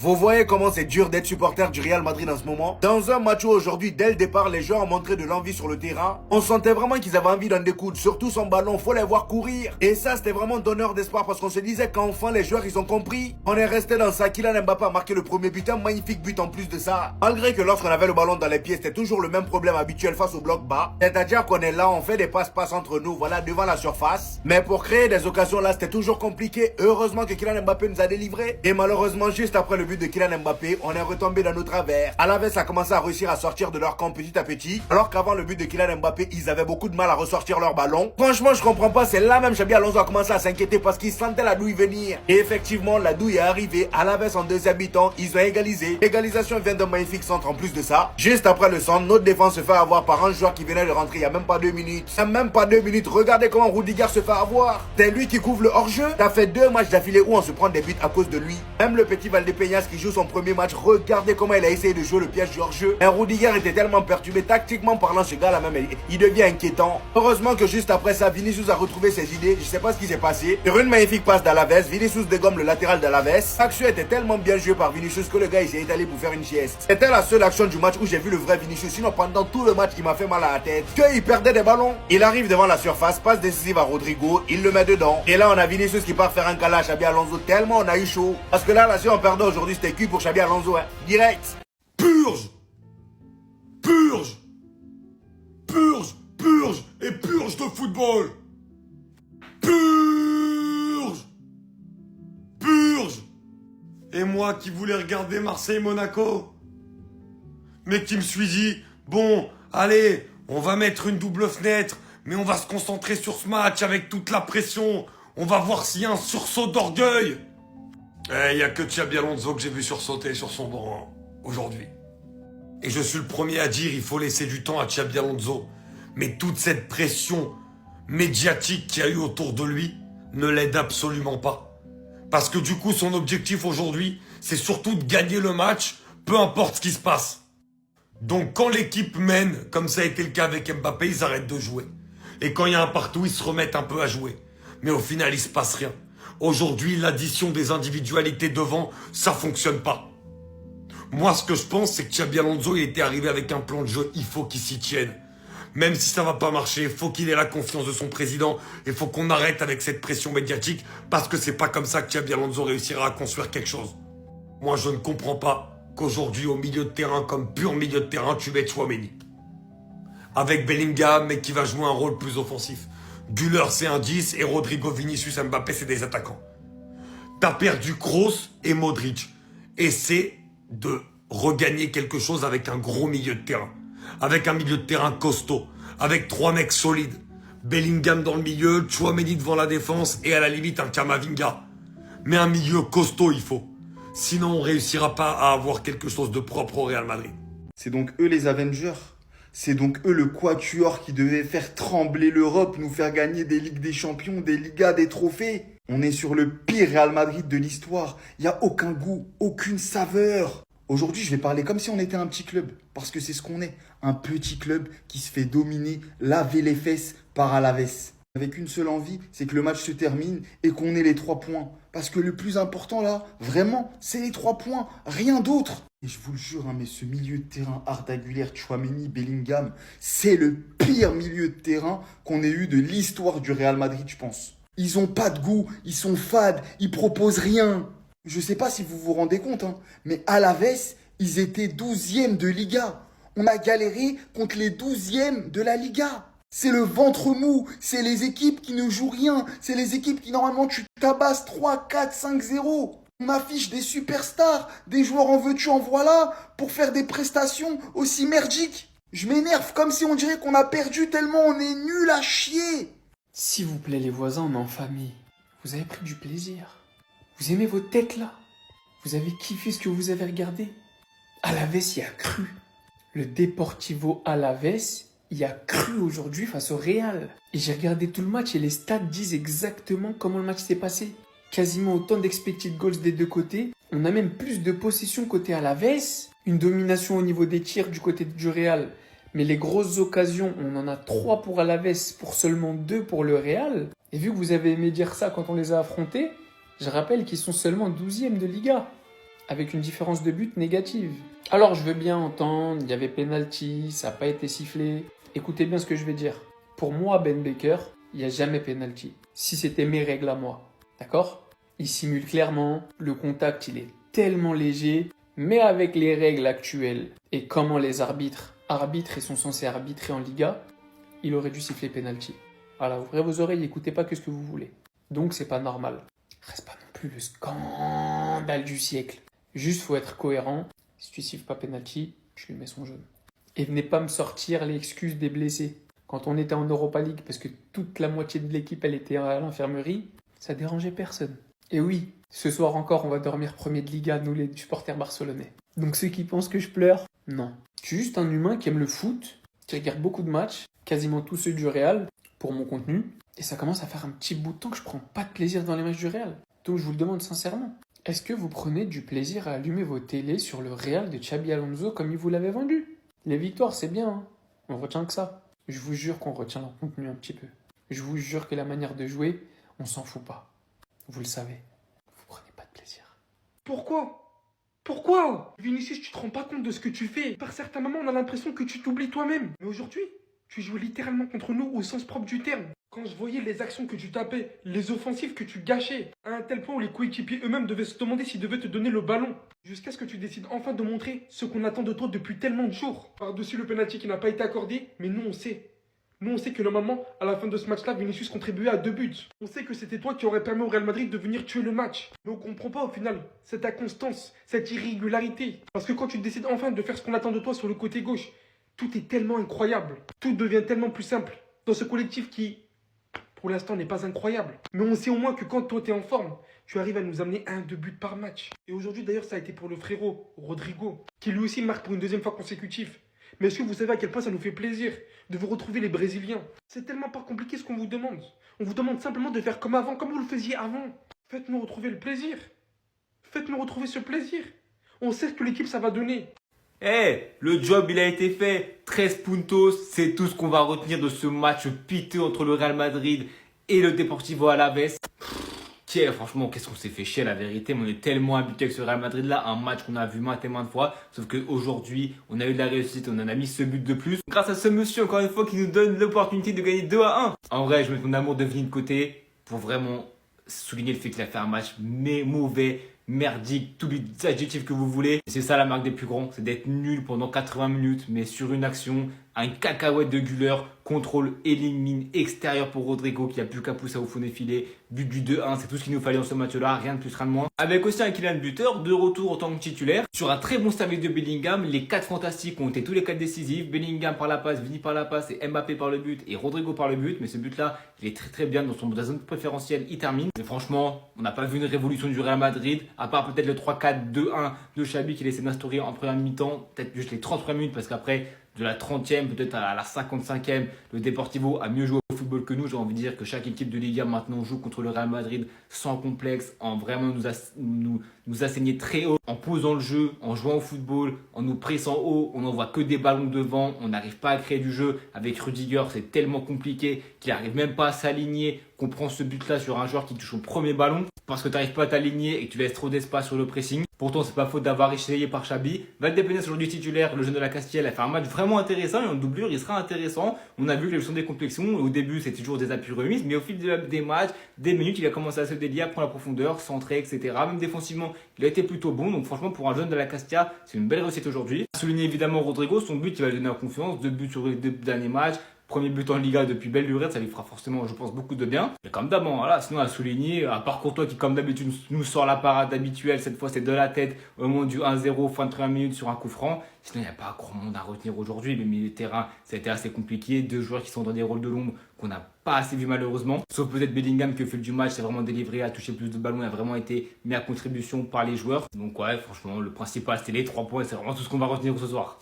Vous voyez comment c'est dur d'être supporter du Real Madrid en ce moment? Dans un match où aujourd'hui, dès le départ, les joueurs ont montré de l'envie sur le terrain, on sentait vraiment qu'ils avaient envie d'en découdre, surtout son ballon, faut les voir courir. Et ça, c'était vraiment donneur d'espoir parce qu'on se disait qu'enfin les joueurs, ils ont compris. On est resté dans ça, Kylian Mbappé a marqué le premier but, un magnifique but en plus de ça. Malgré que lorsqu'on avait le ballon dans les pieds, c'était toujours le même problème habituel face au bloc bas. C'est-à-dire qu'on est là, on fait des passes entre nous, voilà, devant la surface. Mais pour créer des occasions là, c'était toujours compliqué. Heureusement que Kylian Mbappé nous a délivré. Et malheureusement, juste après le but de Kylian Mbappé, on est retombé dans nos travers. Alaves a commencé à réussir à sortir de leur camp petit à petit. Alors qu'avant le but de Kylian Mbappé, ils avaient beaucoup de mal à ressortir leur ballon. Franchement, je comprends pas. C'est là même Xabi Alonso a commencé à s'inquiéter parce qu'il sentait la douille venir. Et effectivement, la douille est arrivée. Alaves en deuxième mi-temps, ils ont égalisé. L'égalisation vient d'un magnifique centre en plus de ça. Juste après le centre, notre défense se fait avoir par un joueur qui venait de rentrer il y a même pas 2 minutes. Il y a même pas 2 minutes. Regardez comment Rudiger se fait avoir. C'est lui qui couvre le hors-jeu. Ça fait 2 matchs d'affilée où on se prend des buts à cause de lui. Même le petit Valdépéñas qui joue son premier match, regardez comment il a essayé de jouer le piège du hors-jeu. Et Rudiger était tellement perturbé, tactiquement parlant, ce gars-là même, il devient inquiétant. Heureusement que juste après ça, Vinicius a retrouvé ses idées. Je sais pas ce qui s'est passé. Sur une magnifique passe d'Alaves, Vinicius dégomme le latéral d'Alaves. L'action était tellement bien jouée par Vinicius que le gars il s'est étalé pour faire une sieste. C'était la seule action du match où j'ai vu le vrai Vinicius. Sinon, pendant tout le match, il m'a fait mal à la tête. Il perdait des ballons. Il arrive devant la surface, passe décisive à Rodrigo, il le met dedans. Et là, on a Vinicius qui part faire un câlin à Xabi Alonso. Tellement on a eu chaud. Parce que là, si on perdait aujourd'hui, c'était cuit pour Xabi Alonso, hein. Direct. Purge! Purge! Purge! Purge! Et purge de football! Purge! Purge! Et moi qui voulais regarder Marseille-Monaco, mais qui me suis dit, bon, allez, on va mettre une double fenêtre, mais on va se concentrer sur ce match avec toute la pression. On va voir s'il y a un sursaut d'orgueil. Il n'y a que Xabi Alonso que j'ai vu sursauter sur son banc aujourd'hui. Et je suis le premier à dire il faut laisser du temps à Xabi Alonso. Mais toute cette pression médiatique qu'il y a eu autour de lui ne l'aide absolument pas. Parce que du coup, son objectif aujourd'hui, c'est surtout de gagner le match, peu importe ce qui se passe. Donc quand l'équipe mène, comme ça a été le cas avec Mbappé, ils arrêtent de jouer. Et quand il y a un partout, ils se remettent un peu à jouer. Mais au final, il se passe rien. Aujourd'hui, l'addition des individualités devant, ça fonctionne pas. Moi, ce que je pense, c'est que Xabi Alonso, il était arrivé avec un plan de jeu, il faut qu'il s'y tienne. Même si ça va pas marcher, il faut qu'il ait la confiance de son président. Il faut qu'on arrête avec cette pression médiatique, parce que c'est pas comme ça que Xabi Alonso réussira à construire quelque chose. Moi, je ne comprends pas qu'aujourd'hui, au milieu de terrain, comme pur milieu de terrain, tu mettes Tchouaméni. Avec Bellingham, mais qui va jouer un rôle plus offensif. Güler, c'est un 10, et Rodrigo, Vinicius, Mbappé, c'est des attaquants. T'as perdu Kroos et Modric. Essaie de regagner quelque chose avec un gros milieu de terrain. Avec un milieu de terrain costaud. Avec 3 mecs solides. Bellingham dans le milieu, Tchouaméni devant la défense, et à la limite un Kamavinga. Mais un milieu costaud, il faut. Sinon, on réussira pas à avoir quelque chose de propre au Real Madrid. C'est donc eux les Avengers. C'est donc eux le quatuor qui devait faire trembler l'Europe, nous faire gagner des Ligues des Champions, des Ligas, des trophées. On est sur le pire Real Madrid de l'histoire. Il n'y a aucun goût, aucune saveur. Aujourd'hui, je vais parler comme si on était un petit club. Parce que c'est ce qu'on est. Un petit club qui se fait dominer, laver les fesses par Alaves. Avec une seule envie, c'est que le match se termine et qu'on ait les 3 points. Parce que le plus important là, vraiment, c'est les 3 points, rien d'autre. Et je vous le jure, hein, mais ce milieu de terrain, Arda Güler, Tchouaméni, Bellingham, c'est le pire milieu de terrain qu'on ait eu de l'histoire du Real Madrid, je pense. Ils ont pas de goût, ils sont fades, ils proposent rien. Je sais pas si vous vous rendez compte, hein, mais Alaves, ils étaient 12e de Liga. On a galéré contre les 12e de la Liga. C'est le ventre mou, c'est les équipes qui ne jouent rien, c'est les équipes qui normalement tu tabasses 3, 4, 5-0. On affiche des superstars, des joueurs en veux-tu en voilà, pour faire des prestations aussi merdiques. Je m'énerve comme si on dirait qu'on a perdu tellement on est nul à chier. S'il vous plaît les voisins, on est en famille. Vous avez pris du plaisir. Vous aimez votre tête là. Vous avez kiffé ce que vous avez regardé. Alaves y a cru. Le Deportivo Alaves y a cru aujourd'hui face au Real. Et j'ai regardé tout le match et les stats disent exactement comment le match s'est passé. Quasiment autant d'expected goals des deux côtés. On a même plus de possession côté Alaves. Une domination au niveau des tirs du côté du Real. Mais les grosses occasions, on en a 3 pour Alaves pour seulement 2 pour le Real. Et vu que vous avez aimé dire ça quand on les a affrontés, je rappelle qu'ils sont seulement 12e de Liga. avec une différence de but négative. Alors je veux bien entendre, il y avait penalty, ça n'a pas été sifflé. Écoutez bien ce que je vais dire. Pour moi, Ben Baker, il n'y a jamais penalty. Si c'était mes règles à moi, d'accord? Il simule clairement, le contact il est tellement léger, mais avec les règles actuelles et comment les arbitres arbitrent et sont censés arbitrer en Liga, il aurait dû siffler penalty. Voilà, ouvrez vos oreilles, écoutez pas que ce que vous voulez. Donc c'est pas normal. Reste pas non plus le scandale du siècle. Juste faut être cohérent. Si tu siffles pas penalty, tu lui mets son jaune. Et venez pas me sortir l'excuse des blessés. Quand on était en Europa League, parce que toute la moitié de l'équipe elle était à l'infirmerie, ça dérangeait personne. Et oui, ce soir encore on va dormir premier de Liga, nous les supporters barcelonais. Donc ceux qui pensent que je pleure, non. Je suis juste un humain qui aime le foot, qui regarde beaucoup de matchs, quasiment tous ceux du Real, pour mon contenu. Et ça commence à faire un petit bout de temps que je prends pas de plaisir dans les matchs du Real. Donc je vous le demande sincèrement. Est-ce que vous prenez du plaisir à allumer vos télés sur le Real de Xabi Alonso comme il vous l'avait vendu? Les victoires c'est bien, hein. On retient que ça. Je vous jure qu'on retient leur contenu un petit peu. Je vous jure que la manière de jouer, on s'en fout pas. Vous le savez. Vous prenez pas de plaisir. Pourquoi Vinicius, tu te rends pas compte de ce que tu fais. Par certains moments, on a l'impression que tu t'oublies toi-même. Mais aujourd'hui, tu joues littéralement contre nous au sens propre du terme. Quand je voyais les actions que tu tapais, les offensives que tu gâchais, à un tel point où les coéquipiers eux-mêmes devaient se demander s'ils devaient te donner le ballon. Jusqu'à ce que tu décides enfin de montrer ce qu'on attend de toi depuis tellement de jours. Par-dessus le penalty qui n'a pas été accordé, mais nous on sait. Nous on sait que normalement, à la fin de ce match-là, Vinicius contribuait à 2 buts. On sait que c'était toi qui aurais permis au Real Madrid de venir tuer le match. Mais on comprend pas au final cette inconstance, cette irrégularité. Parce que quand tu décides enfin de faire ce qu'on attend de toi sur le côté gauche, tout est tellement incroyable. Tout devient tellement plus simple. Dans ce collectif qui, pour l'instant, n'est pas incroyable. Mais on sait au moins que quand toi t'es en forme, tu arrives à nous amener 1-2 buts par match. Et aujourd'hui d'ailleurs ça a été pour le frérot, Rodrigo, qui lui aussi marque pour une deuxième fois consécutive. Mais est-ce que vous savez à quel point ça nous fait plaisir de vous retrouver les Brésiliens? C'est tellement pas compliqué ce qu'on vous demande. On vous demande simplement de faire comme avant, comme vous le faisiez avant. Faites-nous retrouver le plaisir. Faites-nous retrouver ce plaisir. On sait que l'équipe ça va donner. Le job il a été fait. 13 puntos, c'est tout ce qu'on va retenir de ce match piteux entre le Real Madrid et le Deportivo Alavés. Franchement, qu'est-ce qu'on s'est fait chier la vérité. Mais on est tellement habitué avec ce Real Madrid là, un match qu'on a vu maintes et maintes fois. Sauf qu'aujourd'hui, on a eu de la réussite, on en a mis ce but de plus. Grâce à ce monsieur, encore une fois, qui nous donne l'opportunité de gagner 2-1. En vrai, je mets mon amour de Vini de côté pour vraiment souligner le fait qu'il a fait un match mauvais, merdique, tous les adjectifs que vous voulez. C'est ça la marque des plus grands, c'est d'être nul pendant 80 minutes, mais sur une action, un cacahuète de Güler, contrôle, élimine, extérieur pour Rodrigo qui a plus qu'à pousser au fond des filets, but du 2-1, c'est tout ce qu'il nous fallait dans ce match-là, rien de plus, rien de moins. Avec aussi un Kylian buteur, de retour en tant que titulaire, sur un très bon service de Bellingham, les 4 fantastiques ont été tous les 4 décisifs, Bellingham par la passe, Vini par la passe et Mbappé par le but et Rodrigo par le but, mais ce but-là, il est très très bien dans son zone préférentielle, il termine. Mais franchement, on n'a pas vu une révolution du Real Madrid, à part peut-être le 3-4-2-1 de Xabi qui laissait d'instaurer en première mi-temps, peut-être juste les 33 minutes parce qu'après, de la 30e, peut-être à la 55e, le Deportivo a mieux joué au football que nous. J'ai envie de dire que chaque équipe de Liga maintenant joue contre le Real Madrid sans complexe, en vraiment nous assigner très haut, en posant le jeu, en jouant au football, en nous pressant haut. On n'envoie que des ballons devant, on n'arrive pas à créer du jeu. Avec Rudiger, c'est tellement compliqué qu'il n'arrive même pas à s'aligner, qu'on prend ce but-là sur un joueur qui touche au premier ballon parce que tu n'arrives pas à t'aligner et que tu laisses trop d'espace sur le pressing. Pourtant, c'est pas faute d'avoir essayé par Xabi. Valdebebas aujourd'hui titulaire, le jeune de la Castille, a fait un match vraiment intéressant et en doublure, il sera intéressant. On a vu que le sont des complexions. Au début, c'était toujours des appuis remises, mais au fil des matchs, des minutes, il a commencé à se délier, à prendre la profondeur, centrer, etc. Même défensivement, il a été plutôt bon. Donc franchement, pour un jeune de la Castilla, c'est une belle réussite aujourd'hui. Souligner évidemment Rodrigo, son but, il va lui donner en confiance. 2 buts sur les 2 derniers matchs. Premier but en Liga depuis belle lurette, ça lui fera forcément, je pense, beaucoup de bien. Et comme d'hab, voilà, sinon à souligner, à part Courtois qui, comme d'habitude, nous sort la parade habituelle, cette fois c'est de la tête au moment du 1-0, fin de 30 minutes sur un coup franc. Sinon, il n'y a pas grand monde à retenir aujourd'hui. Le milieu de terrain, ça a été assez compliqué. 2 joueurs qui sont dans des rôles de l'ombre qu'on n'a pas assez vu malheureusement. Sauf peut-être Bellingham qui au fil du match s'est vraiment délivré, a touché plus de ballons, a vraiment été mis à contribution par les joueurs. Donc ouais, franchement, le principal c'était les 3 points, c'est vraiment tout ce qu'on va retenir ce soir.